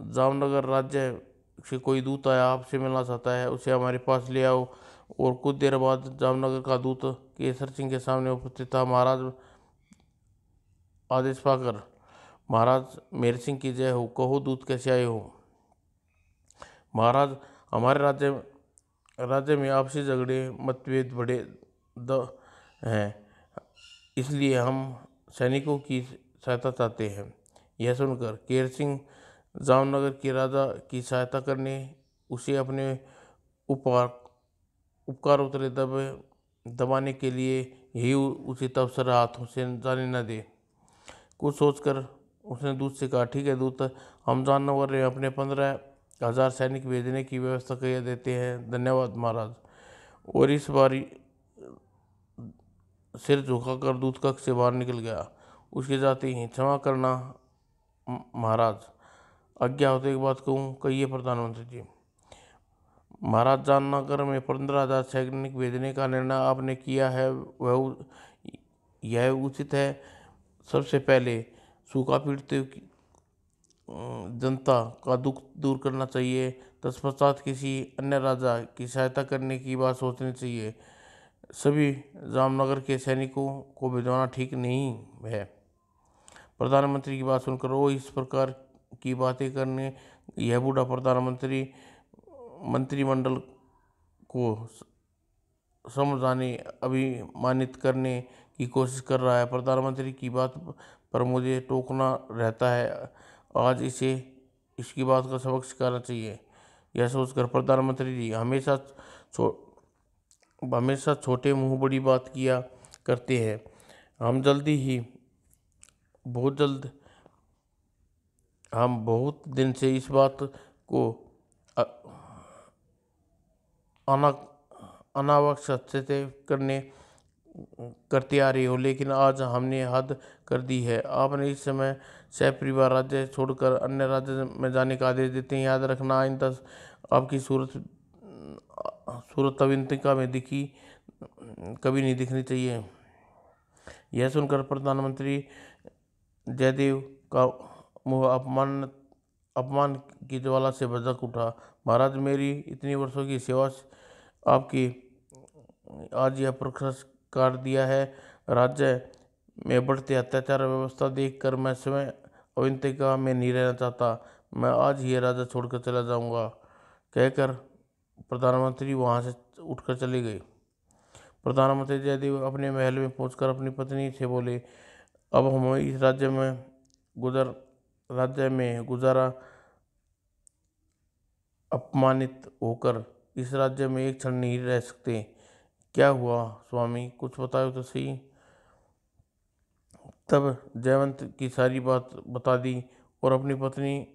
जामनगर राज्य से कोई दूत आया, आपसे मिलना चाहता है, उसे हमारे पास ले आओ। और कुछ देर बाद जामनगर का दूत केसर सिंह के सामने उपस्थित था। महाराज, आदेश पाकर। महाराज, मेर सिंह की जय हो। कहो दूत, कैसे आए हो। महाराज, हमारे राज्य में आपसी झगड़े मतभेद बड़े हैं, इसलिए हम सैनिकों की सहायता चाहते हैं। यह सुनकर केर सिंह जामनगर के राजा की सहायता करने, उसे अपने उपकार उतरे दबाने के लिए यही उचित अवसर हाथों से जाने न दे। कुछ सोचकर उसने दूत से कहा, ठीक है दूत, हम जामनगर में अपने 15,000 सैनिक भेजने की व्यवस्था कर देते हैं। धन्यवाद महाराज। और इस बारी सिर झुकाकर दूत कक्ष से बाहर निकल गया। उसके जाते ही, क्षमा करना महाराज, आज्ञा हो तो एक बात कहूँ। कहिए प्रधानमंत्री जी। महाराज, जामनगर में 15,000 सैनिक भेजने का निर्णय आपने किया है यह उचित है। सबसे पहले सूखा पीड़ित जनता का दुख दूर करना चाहिए। तत्पश्चात किसी अन्य राजा की सहायता करने की बात सोचनी चाहिए। सभी जामनगर के सैनिकों को भिजवाना ठीक नहीं है। प्रधानमंत्री की बात सुनकर वो इस प्रकार की बातें करने यह बूढ़ा प्रधानमंत्री मंत्रिमंडल को समझाने, अभिमानित करने की कोशिश कर रहा है। प्रधानमंत्री की बात पर मुझे टोकना रहता है। आज इसकी बात का सबक सिखाना चाहिए। यह सोचकर प्रधानमंत्री जी हमेशा छोटे मुंह बड़ी बात किया करते हैं। हम बहुत जल्द हम बहुत दिन से इस बात को अ- अना अनावश्यक से करते आ रही हो, लेकिन आज हमने हद कर दी है। आपने इस समय सपरिवार राज्य छोड़कर अन्य राज्य में जाने का आदेश देते हैं। याद रखना, आइंदा आपकी सूरत अविंतिका में दिखी कभी नहीं दिखनी चाहिए। यह सुनकर प्रधानमंत्री जयदेव का मुंह अपमान की ज्वाला से भड़क उठा। महाराज, मेरी इतनी वर्षों की सेवा आपकी आज यह पुरस्कार दिया है। राज्य में बढ़ते अत्याचार व्यवस्था देखकर मैं स्वयं अविंतिका में नहीं रहना चाहता। मैं आज ही राज्य छोड़कर चला जाऊंगा, कहकर प्रधानमंत्री वहां से उठकर चले गए। प्रधानमंत्री जयदेव अपने महल में पहुंचकर अपनी पत्नी से बोले, अब हम इस राज्य में गुजारा अपमानित होकर इस राज्य में एक क्षण नहीं रह सकते। क्या हुआ स्वामी, कुछ बताओ तो सही। तब जयवंत की सारी बात बता दी और अपनी पत्नी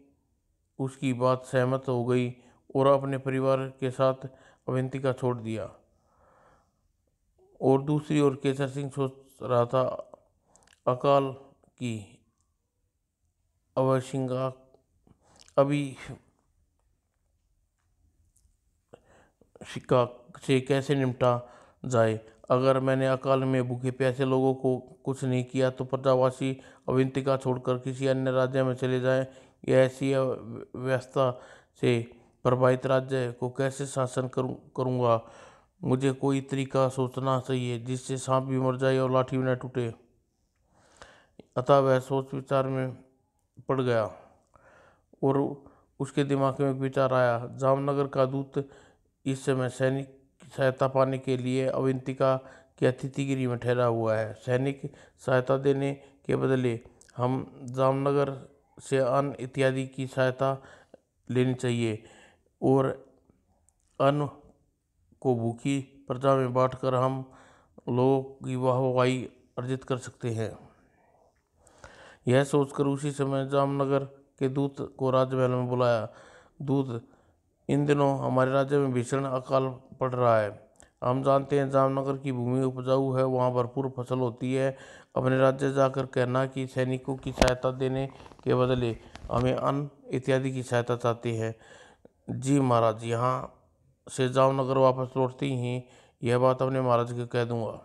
उसकी बात सहमत हो गई और अपने परिवार के साथ अवंतिका छोड़ दिया। और दूसरी ओर केसर सिंह सोच रहा था, अकाल की अवशंका अभी शिका से कैसे निपटा जाए। अगर मैंने अकाल में भूखे प्यासे लोगों को कुछ नहीं किया तो प्रजावासी अविंतिका छोड़कर किसी अन्य राज्य में चले जाएं। यह ऐसी व्यवस्था से प्रभावित राज्य को कैसे शासन करूँगा। मुझे कोई तरीका सोचना चाहिए जिससे सांप भी मर जाए और लाठी भी न टूटे। अतः वह सोच विचार में पड़ गया और उसके दिमाग में एक विचार आया। जामनगर का दूत इस समय सैनिक सहायता पाने के लिए अवंतिका के अतिथिगिरी में ठहरा हुआ है। सैनिक सहायता देने के बदले हम जामनगर से अन्न इत्यादि की सहायता लेनी चाहिए और अन्न को भूखी प्रजा में बांटकर हम लोगों की वाहवाही अर्जित कर सकते हैं। यह सोचकर उसी समय जामनगर के दूत को राजमहल में बुलाया। दूत, इन दिनों हमारे राज्य में भीषण अकाल पड़ रहा है। हम जानते हैं जामनगर की भूमि उपजाऊ है, वहाँ भरपूर फसल होती है। अपने राज्य जाकर कहना कि सैनिकों की सहायता देने के बदले हमें अन्न इत्यादि की सहायता चाहते हैं। जी महाराज, यहाँ से जामनगर वापस लौटते ही यह बात अपने महाराज को कह दूंगा।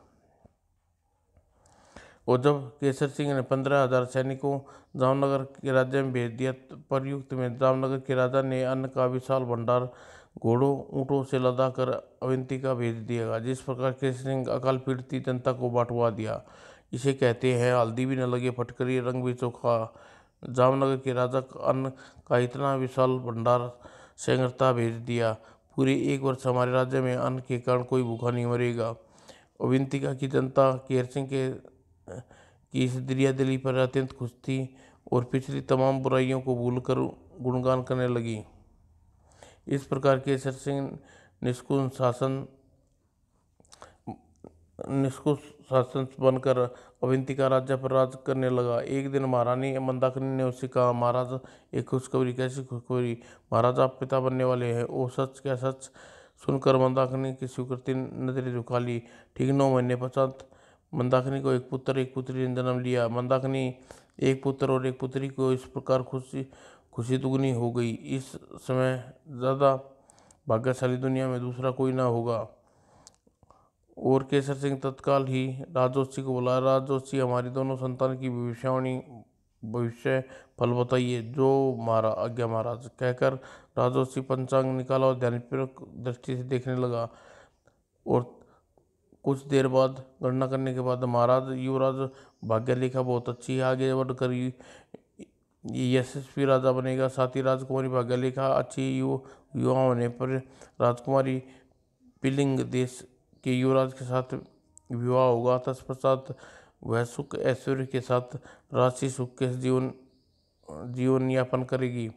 और जब केसर सिंह ने 15,000 सैनिकों जामनगर के राज्य में भेज दिया, परयुक्त में जामनगर के राजा ने अन्न का विशाल भंडार घोड़ों ऊँटों से लदा कर अवंतिका भेज दिया। जिस प्रकार केसर सिंह अकाल पीड़ित जनता को बांटवा दिया, इसे कहते हैं हल्दी भी न लगे फटकरी, रंग भी चोखा। जामनगर के राजा अन्न का इतना विशाल भंडार संग्रहता भेज दिया, पूरे 1 वर्ष हमारे राज्य में अन्न के कारण कोई भूखा नहीं मरेगा। अवंतिका की जनता केसर सिंह की इस दरियादिली पर अत्यंत खुश थी और पिछली तमाम बुराइयों को भूलकर गुणगान करने लगी। इस प्रकार केसर सिंह निष्कुश शासन बनकर अवंतिका राज्य पर राज करने लगा। एक दिन महारानी मंदाकिनी ने उससे कहा, महाराज एक खुशखबरी। कैसी खुशखबरी? महाराज आप पिता बनने वाले हैं। ओ सच? क्या सच? सुनकर मंदाकिनी की स्वीकृति नजरें झुका ली। ठीक 9 महीने पश्चात मंदाकिनी को एक पुत्र एक पुत्री ने जन्म लिया। मंदाकिनी एक पुत्र और एक पुत्री को इस प्रकार खुशी दुगनी हो गई। इस समय ज़्यादा भाग्यशाली दुनिया में दूसरा कोई ना होगा। और केसर सिंह तत्काल ही राजोशी को बुलाया। राजोशी, हमारी दोनों संतान की भविष्य फल बताइए। जो आज्ञा महाराज, कहकर राजोशी पंचांग निकाला और ध्यानपूर्वक दृष्टि से देखने लगा। और कुछ देर बाद गणना करने के बाद, महाराज युवराज भाग्य लेखा बहुत अच्छी है, आगे बढ़कर यशस्वी राजा बनेगा। साथ ही राजकुमारी भाग्य लेखा अच्छी युवा होने पर राजकुमारी पिलिंग देश के युवराज के साथ विवाह होगा। तत्पश्चात वह सुख ऐश्वर्य के साथ राशि सुख के जीवन यापन करेगी।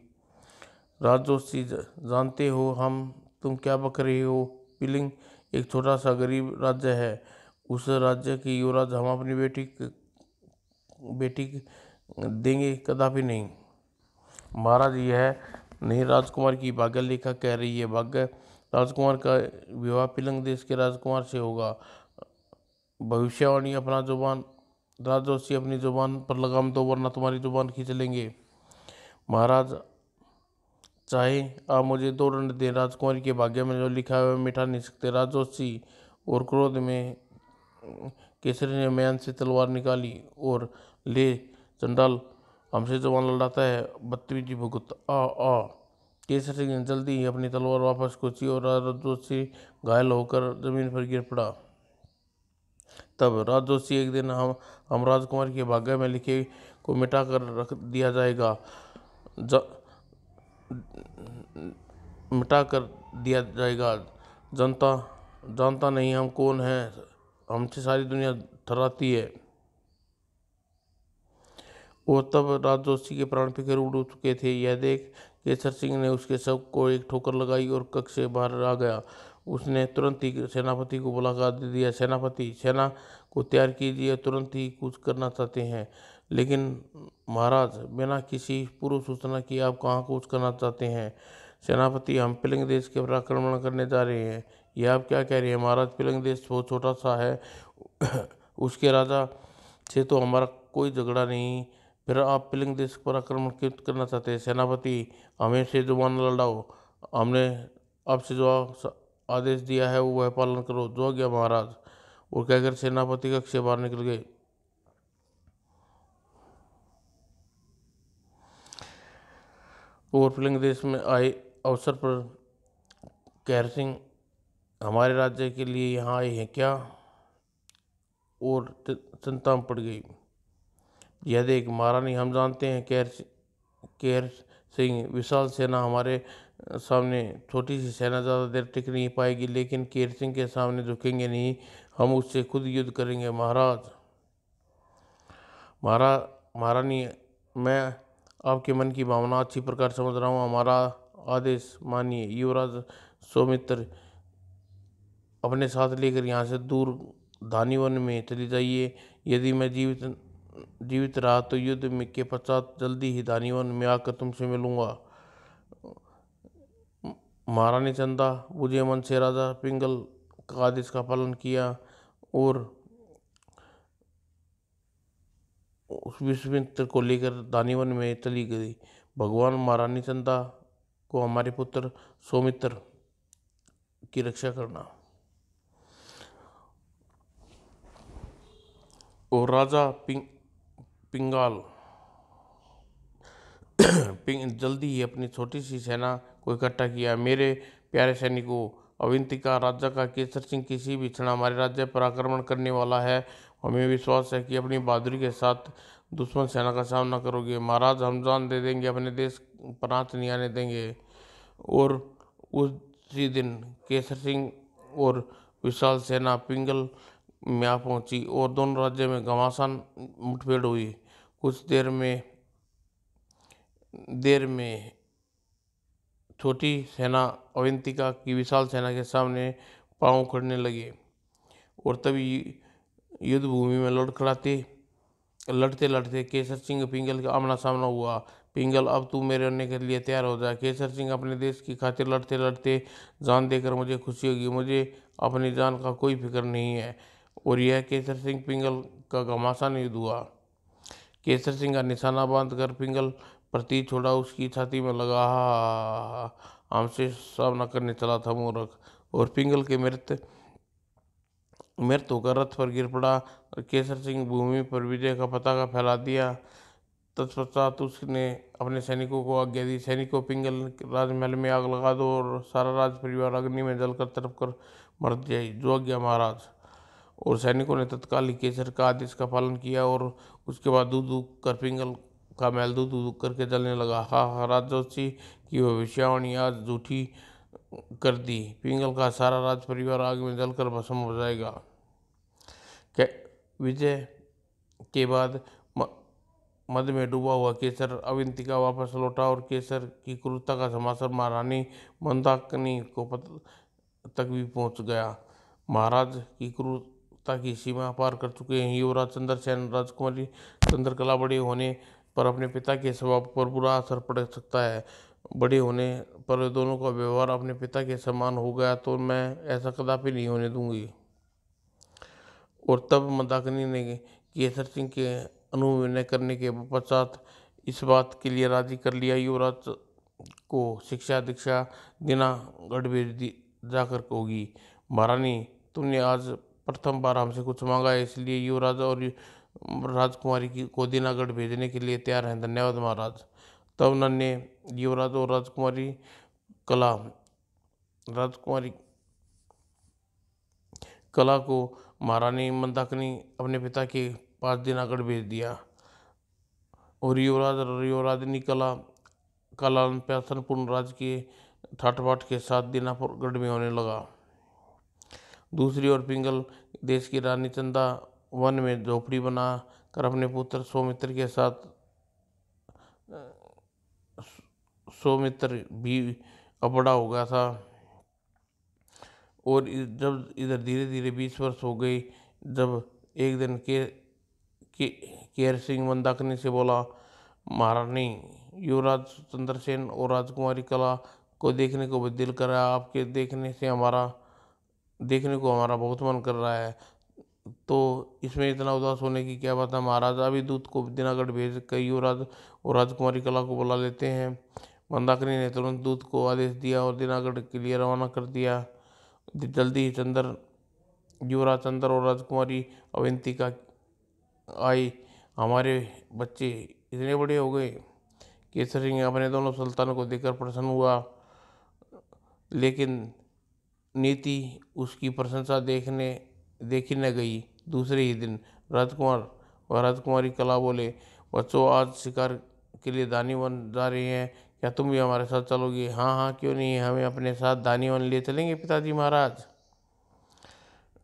राजोशी, जानते हो तुम क्या बक रहे हो? पिलिंग एक छोटा सा गरीब राज्य है। उस राज्य की युवराज हम अपनी बेटी देंगे? कदापि नहीं। महाराज यह नहीं राजकुमार की भाग्य लेखा कह रही है। भाग्य राजकुमार का विवाह पिलंग देश के राजकुमार से होगा। भविष्यवाणी अपना जुबान राजोशी अपनी जुबान पर लगाम दो वरना तुम्हारी जुबान खींच लेंगे। महाराज चाहे आप मुझे 2 दंड दें, राजकुमारी के भाग्य में जो लिखा है वह मिटा नहीं सकते। राजोशी और क्रोध में केसरी ने म्यान से तलवार निकाली और ले चंडाल हमसे जवान लड़ाता है, बदतमीजी भुगत आ आ। केसरी सिंह ने जल्दी ही अपनी तलवार वापस खींची और राजोशी घायल होकर जमीन पर गिर पड़ा। तब राजोशी एक दिन हम राजकुमार के भाग्य में लिखे को मिटा कर रख दिया जाएगा, मिटा कर दिया जाएगा। जनता जानता नहीं हम कौन हैं, हमसे सारी दुनिया थर्राती है। और तब राजजोशी के प्राण फिकर उड़ चुके थे। यह देख केसर सिंह ने उसके शव को एक ठोकर लगाई और कक्ष से बाहर आ गया। उसने तुरंत ही सेनापति को बुलाकर दे दिया, सेनापति सेना को तैयार कीजिए, तुरंत ही कुछ करना चाहते हैं। लेकिन महाराज बिना किसी पूर्व सूचना की आप कहाँ कूच करना चाहते हैं? सेनापति हम पिलंग देश के पर आक्रमण करने जा रहे हैं। यह आप क्या कह रहे हैं महाराज? पिलंग देश बहुत छोटा सा है उसके राजा से तो हमारा कोई झगड़ा नहीं, फिर आप पिलंग देश पर आक्रमण क्यों करना चाहते हैं? सेनापति हमें से जुबान लड़ाओ, हमने आपसे जो आदेश दिया है वो वह पालन करो। जो गया महाराज। और कहकर सेनापति कक्ष से बाहर निकल गए। और पिलंग देश में आए अवसर पर कहर सिंह हमारे राज्य के लिए यहाँ आए हैं क्या? और चिंता में पड़ गई। यह देख महारानी हम जानते हैं कहर सिंह विशाल सेना हमारे सामने छोटी सी सेना ज़्यादा देर टिक नहीं पाएगी, लेकिन कहर सिंह के सामने झुकेंगे नहीं, हम उससे खुद युद्ध करेंगे महाराज। महारानी मैं आपके मन की भावना अच्छी प्रकार समझ रहा हूँ, हमारा आदेश मानिए। युवराज सौमित्र अपने साथ लेकर यहाँ से दूर धानीवन में चली जाइए। यदि मैं जीवित रहा तो युद्ध में के पश्चात जल्दी ही धानीवन में आकर तुमसे मिलूंगा। महारानी चंदा बुझे मन से राजा पिंगल का आदेश का पालन किया और उस विश्वामित्र को लेकर धानीवन में चली गई। भगवान महारानी चंदा को हमारे पुत्र सौमित्र की रक्षा करना। और राजा पिंगाल जल्दी ही अपनी छोटी सी सेना को इकट्ठा किया। मेरे प्यारे सैनिकों, अवंतिका राजा का केसर सिंह किसी भी क्षण हमारे राज्य पर आक्रमण करने वाला है। हमें विश्वास है कि अपनी बहादुरी के साथ दुश्मन सेना का सामना करोगे। महाराज हम जान दे देंगे, अपने देश पर आँच नहीं आने देंगे। और उसी दिन केसर सिंह और विशाल सेना पिंगल में आ पहुंची और दोनों राज्य में घमासान मुठभेड़ हुई। कुछ देर में छोटी सेना अवंतिका की विशाल सेना के सामने पांव उखड़ने लगे और तभी युद्ध भूमि में लड़ते लड़ते केसर सिंह पिंगल का आमना सामना हुआ। पिंगल अब तू मेरे होने के लिए तैयार हो जाए। केसर सिंह अपने देश की खातिर लड़ते लड़ते जान देकर मुझे खुशी होगी, मुझे अपनी जान का कोई फिक्र नहीं है। और यह केसर सिंह पिंगल का घमासान युद्ध हुआ। केसर सिंह का निशाना बांध कर पिंगल प्रति छोड़ा उसकी छाती में लगा। हमसे सामना करने चला था मूर्ख। और पिंगल के मृत होकर रथ पर गिर पड़ा। केसर सिंह भूमि पर विजय का पताका फैला दिया। तत्पश्चात उसने अपने सैनिकों को आज्ञा दी, सैनिकों पिंगल राजमहल में आग लगा दो और सारा राज परिवार अग्नि में जलकर तड़प कर मर जाए। जो आज्ञा महाराज। और सैनिकों ने तत्काल ही केसर का आदेश का पालन किया और उसके बाद दूध कर पिंगल का महल दूध करके जलने लगा। हा राजोशी की भविष्यवाणी आज झूठी कर दी। पिंगल का सारा राज परिवार आग में जलकर भस्म हो जाएगा। विजय के बाद मद में डूबा हुआ केसर अवंतिका वापस लौटा और केसर की क्रूरता का समाचार महारानी मंदाकिनी को तक भी पहुंच गया। महाराज की क्रूरता की सीमा पार कर चुके हैं। युवराज चंद्रसेन राजकुमारी चंद्रकला बड़े होने पर अपने पिता के स्वभाव पर बुरा असर पड़ सकता है। बड़े होने पर दोनों का व्यवहार अपने पिता के समान हो गया तो मैं ऐसा कदापि नहीं होने दूंगी। और तब मंदाकिनी ने केसर सिंह के अनुनय करने के पश्चात इस बात के लिए राजी कर लिया। युवराज को शिक्षा दीक्षा देना गढ़ भेज दी जाकर होगी। महारानी, तुमने आज प्रथम बार हमसे कुछ मांगा है, इसलिए युवराज और राजकुमारी को दीनागढ़ भेजने के लिए तैयार हैं। धन्यवाद महाराज। तब नन्हे युवराज और कला राजकुमारी कला को महारानी मंदाकिनी अपने पिता के पास दीनागढ़ भेज दिया और युवराज और युवराजनी कला का लालन प्यार संपूर्ण राज्य के ठाट के साथ दीनागढ़ में होने लगा। दूसरी ओर पिंगल देश की रानी चंदा वन में झोपड़ी बना कर अपने पुत्र सौमित्र भी अब बड़ा हो गया था। और जब इधर धीरे धीरे 20 वर्ष हो गए, जब एक दिन केर सिंह मंदाकिनी से बोला, महारानी, युवराज चंद्रसेन और राजकुमारी कला को देखने को दिल कर रहा है। आपके देखने को हमारा बहुत मन कर रहा है, तो इसमें इतना उदास होने की क्या बात है महाराज। अभी दूत को दीनागढ़ भेज कर युवराज और राजकुमारी कला को बुला लेते हैं। मंदाकिनी ने तुरंत दूत को आदेश दिया और दीनागढ़ के लिए रवाना कर दिया। जल्दी ही युवराज चंद्र और राजकुमारी अवंतिका आई। हमारे बच्चे इतने बड़े हो गए। केसर सिंह अपने दोनों सुल्तानों को देखकर प्रसन्न हुआ, लेकिन नीति उसकी प्रशंसा देखी न गई। दूसरे ही दिन राजकुमार और राजकुमारी कला बोले, बच्चों, आज शिकार के लिए धानी वन जा रहे हैं, क्या तुम भी हमारे साथ चलोगे? हाँ हाँ, क्यों नहीं, हमें अपने साथ धानी वन ले चलेंगे पिताजी महाराज।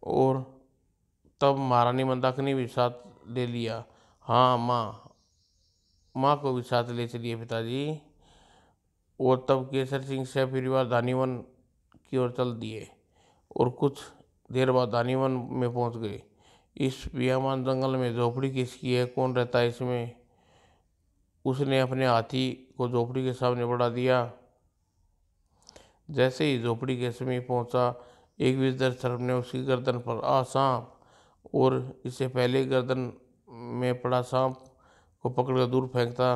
और तब महारानी मंदाकिनी भी साथ ले लिया। हाँ माँ को भी साथ ले चलिए पिताजी। और तब केसर सिंह से परिवार धानीवन की ओर चल दिए और कुछ देर बाद धानीवन में पहुंच गए। इस बेअमान जंगल में झोपड़ी किसकी है, कौन रहता है इसमें? उसने अपने हाथी को झोपड़ी के सामने बढ़ा दिया। जैसे ही झोपड़ी के समीप पहुंचा, एक विजिटर सर्प ने उसकी गर्दन पर सांप, और इससे पहले गर्दन में पड़ा सांप को पकड़कर दूर फेंकता।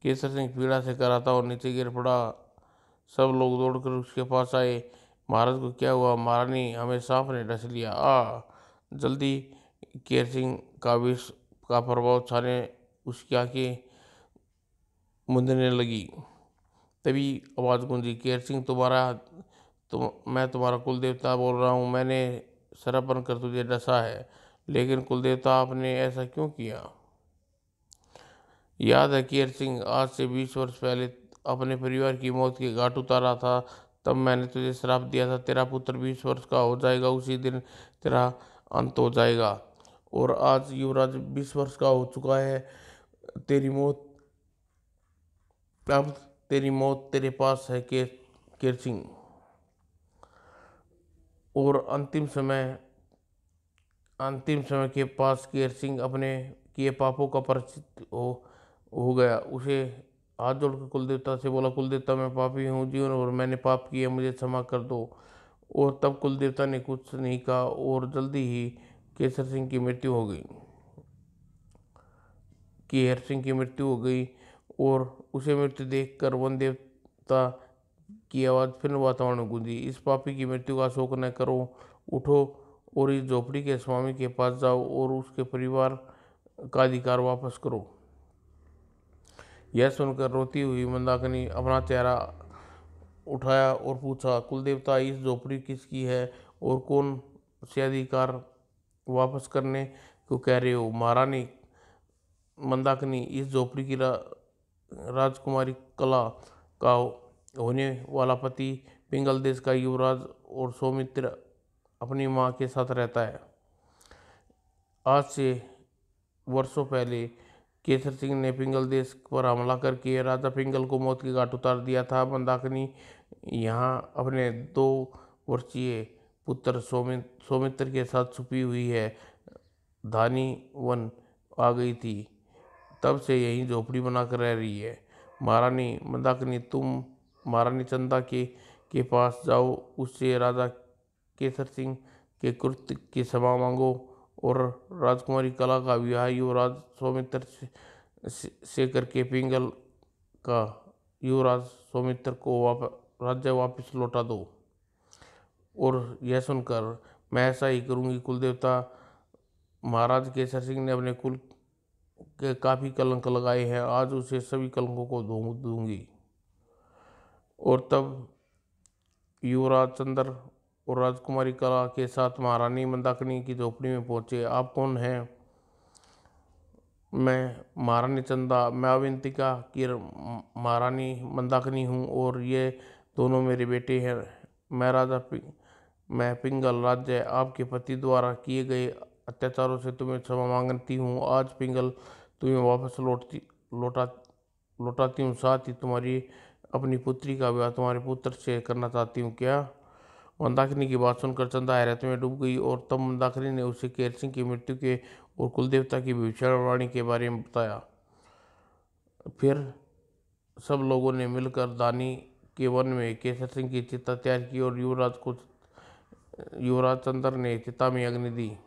केसर सिंह पीड़ा से कराता और नीचे गिर पड़ा। सब लोग दौड़कर उसके पास आए। महाराज को क्या हुआ? महारानी, हमें सांप ने डस लिया। जल्दी केसर सिंह का विष का प्रभाव छाने उसकी आंखें मूंदने लगी। तभी आवाज़ गूंजी, केसर सिंह, मैं तुम्हारा कुल देवता बोल रहा हूँ। मैंने शराब बनकर तुझे डसा है, लेकिन कुल देवता, आपने ऐसा क्यों किया? याद है केसर सिंह, आज से 20 वर्ष पहले अपने परिवार की मौत के घाट उतारा था। तब मैंने तुझे श्राप दिया था, तेरा पुत्र 20 वर्ष का हो जाएगा, उसी दिन तेरा अंत हो जाएगा। और आज युवराज 20 वर्ष का हो चुका है। तेरी मौत तेरे पास है केसर सिंह। और अंतिम समय के पास केसर सिंह अपने किए पापों का परिचित हो गया। उसे हाथ जोड़कर कुलदेवता से बोला, कुलदेवता, मैं पापी हूँ, जीवन और मैंने पाप किया, मुझे क्षमा कर दो। और तब कुलदेवता ने कुछ नहीं कहा और जल्दी ही केसर सिंह की मृत्यु हो गई। और उसे मृत्यु देखकर वन देवता की आवाज़ फिर वातावरण में गूंजी, इस पापी की मृत्यु का शोक न करो, उठो और इस झोपड़ी के स्वामी के पास जाओ और उसके परिवार का अधिकार वापस करो। यह सुनकर रोती हुई मंदाकिनी अपना चेहरा उठाया और पूछा, कुलदेवता, इस झोपड़ी किसकी है और कौन से अधिकार वापस करने को कह रहे हो? महारानी मंदाकिनी, इस झोपड़ी की राजकुमारी कला का होने वाला पति पिंगल देश का युवराज और सौमित्र अपनी माँ के साथ रहता है। आज से वर्षों पहले केसर सिंह ने पिंगल देश पर हमला करके राजा पिंगल को मौत के घाट उतार दिया था। मंदाकिनी यहाँ अपने 2 वर्षीय पुत्र सौमित्र के साथ छुपी हुई है, धानी वन आ गई थी। तब से यहीं झोपड़ी बनाकर रह रही है। महारानी मंदाकिनी, तुम महारानी चंदा के पास जाओ, उससे राजा केसर सिंह के कृत्य की क्षमा मांगो और राजकुमारी कला का विवाह युवराज सौमित्र से करके पिंगल का युवराज सौमित्र को राज्य वापस लौटा दो। और यह सुनकर मैं ऐसा ही करूंगी कुलदेवता। महाराज केसर सिंह ने अपने कुल के काफ़ी कलंक लगाए हैं, आज उसे सभी कलंकों को धो दूंगी। और तब युवराज चंद्र और राजकुमारी कला के साथ महारानी मंदाकिनी की झोपड़ी में पहुंचे। आप कौन हैं? मैं महारानी चंदा, मैं अवंतिका की महारानी मंदाकिनी हूँ और ये दोनों मेरे बेटे हैं। मैं पिंगल राज्य आपके पति द्वारा किए गए अत्याचारों से तुम्हें क्षमा मांगती हूँ। आज पिंगल तुम्हें वापस लौटाती हूँ। साथ ही तुम्हारी अपनी पुत्री का विवाह तुम्हारे पुत्र से करना चाहती हूँ। क्या? मंदाकिनी की बात सुनकर चंदा हैरत में डूब गई और तब मंदाकिनी ने उसे केसर सिंह की मृत्यु के और कुलदेवता की भविष्यवाणी के बारे में बताया। फिर सब लोगों ने मिलकर दानी के वन में केसर सिंह की चिता तैयार की और युवराज चंद्र ने चिता में अग्नि दी।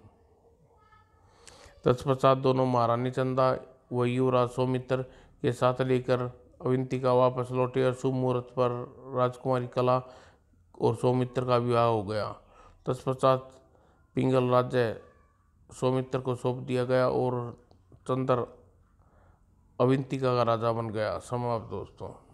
तत्पश्चात दोनों महारानी चंदा व युवराज सौमित्र के साथ लेकर अवंतिका वापस लौटे और शुभ मुहूर्त पर राजकुमारी कला और सौमित्र का विवाह हो गया। तत्पश्चात पिंगल राज्य सौमित्र को सौंप दिया गया और चंद्र अवंतिका का राजा बन गया। समाप्त दोस्तों।